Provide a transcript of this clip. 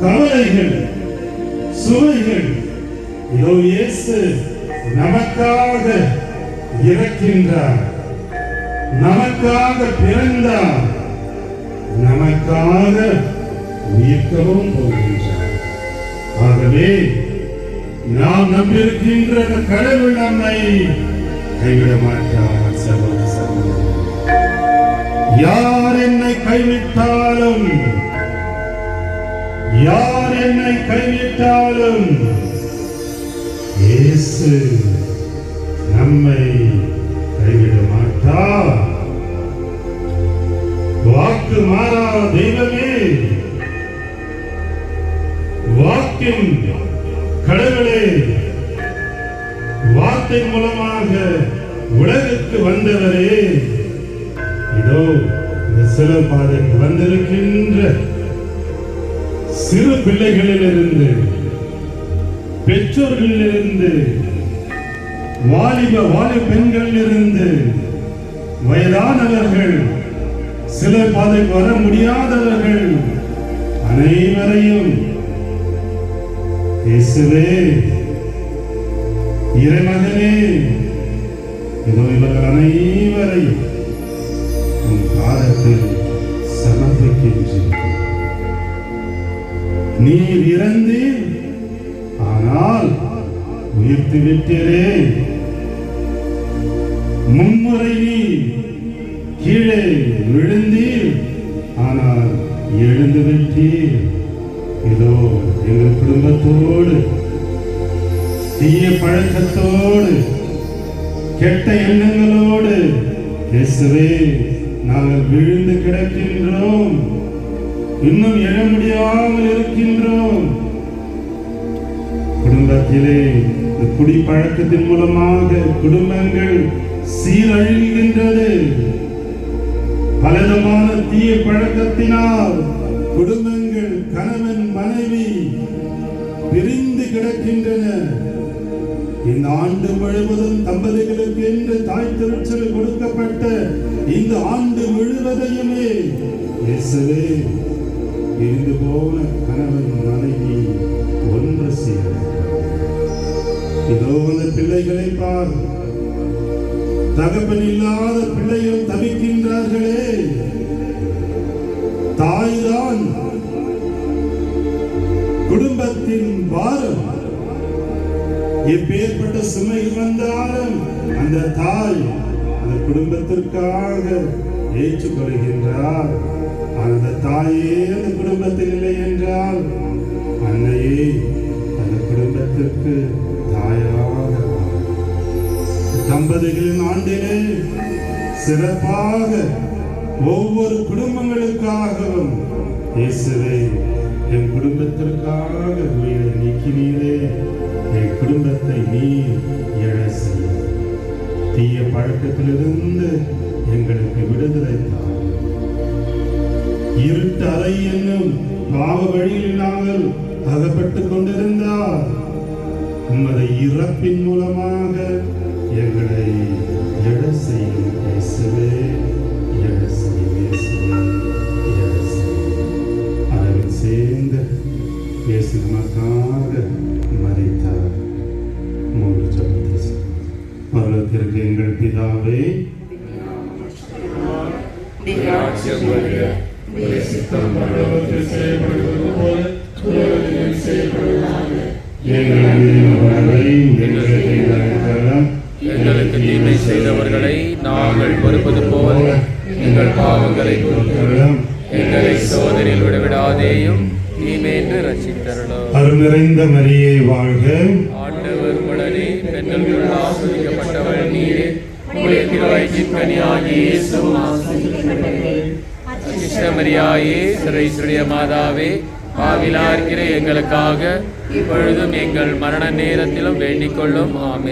கவலைகள், சுமைகள், இதோ இயேசு நமக்காக இறக்கின்றார், நமக்காக பிறந்தார், நமக்காக உயிர்க்கவும் போகின்றார். ஆகவே நாம் நம்பியிருக்கின்ற கடவுள் நம்மை கைவிட மாட்டார். சகோதர சகோதரி, யார் என்னை கைவிட்டாலும், யார் என்னை கைவிட்டாலும் இயேசு நம்மை கைவிட மாட்டார். வாக்கு மாறா தெய்வமே, வாக்கின் கடவுளே, வார்த்தை மூலமாக உலகுக்கு வந்தவரே, இதோ இந்த சிலர் பாதைக்கு வந்திருக்கின்ற சிறு பிள்ளைகளிலிருந்து, பெற்றோர்களிலிருந்து, வாலிப பெண்களிலிருந்து, வயதானவர்கள், சிலர் பாதைக்கு வர முடியாதவர்கள் அனைவரையும் இயேசுவே, இறைமகனே, இதோ இவர்கள் அனைவரையும் உன் பாதத்தில் சமர்ப்பிக்கின்றேன். நீர் இறந்தீர், ஆனால் உயிர்த்து விட்டீரே. மும்முறை நீ கீழே விழுந்தீர், ஆனால் எழுந்து விட்டீர். இதோ எங்கள் குடும்பத்தோடு, தீய பழக்கத்தோடு, கெட்ட எண்ணங்களோடு இயேசுவே நாங்கள் விழுந்து கிடக்கின்றோம், இன்னும் எழ முடியாமல் இருக்கின்றோம். குடும்பத்திலே குடிப்பழக்கத்தின் மூலமாக குடும்பங்கள் சீரழிகின்றது. பலவிதமான தீய பழக்கத்தினால் குடும்பங்கள், கணவன் மனைவி பிரிந்து கிடக்கின்றன. இந்த ஆண்டு முழுவதும் தம்பதிகளுக்கு என்று தாய் திருச்சபை கொடுக்கப்பட்ட இந்த ஆண்டு முழுவதையுமே இயேசுவே பிரிந்து போன கணவன் மனைவி ஒன்று சேர. இதோ அந்த பிள்ளைகளை பார், தகப்பன் இல்லாத பிள்ளைகள் தவிக்கின்றார்களே. தாய்தான் குடும்பத்தின் பாரம். எப்பேற்பட்ட சுமை வந்தாலும் அந்த தாய் அந்த குடும்பத்திற்காக ஏற்றுக்கொள்கின்றார். அந்த தாயே அந்த குடும்பத்தில் இல்லை என்றால் அன்னையே அந்த குடும்பத்திற்கு தாயாக. தம்பதிகளின் ஆண்டிலே சிறப்பாக ஒவ்வொரு குடும்பங்களுக்காகவும் இயேசுவே என் குடும்பத்திற்காக உயிரை நீக்கினீரே, என் குடும்பத்தை நீர் எழ செய்ய, தீய பழக்கத்திலிருந்து எங்களுக்கு விடுதலை தார். இருட்டு அறை என்னும் பாவ வழியில் நாங்கள் அகப்பட்டுக் கொண்டிருந்தால் உமது இறப்பின் மூலமாக எங்களை எழ செய்யும் இயேசுவே, எழ செய்யும் இயேசுவே, எழ செய்யும். அளவில் சேர்ந்த இயேசு நமக்காக மரித்தார். மூன்று ஜெபத்தை பரலோகத்திற்கு எங்கள் பிதாவே, சித்தம் பரலோகத்தில் செய்யப்படுவது போல உலகத்திலும் செய்யப்படுவதாக. எங்களுக்கு தீமை செய்தவர்களை நாங்கள் பொறுப்பது போல எங்கள் பாவங்களை பொறுத்தருளும். எங்களை சோதனையில் விடவிடாதேயும் தீமையின்றி ரட்சித்தருளும். அருள் நிறைந்த மரியே வாழ்க, ஆண்டவர் உடனே பெண்களுக்குள் ஆசீர்வதிக்கப்பட்டவள் நீரே, உம்முடைய திருவயிற்றின் கனியாகிய இயேசுவும் ஆசீர்வதிக்கப்பட்டவரே. மரியாயே, சர்வேஸ்வரிய மாதாவே, பாவிலா இருக்கிற எங்களுக்காக இப்பொழுதும் எங்கள் மரண நேரத்திலும் வேண்டிக் கொள்ளும். ஆமென்.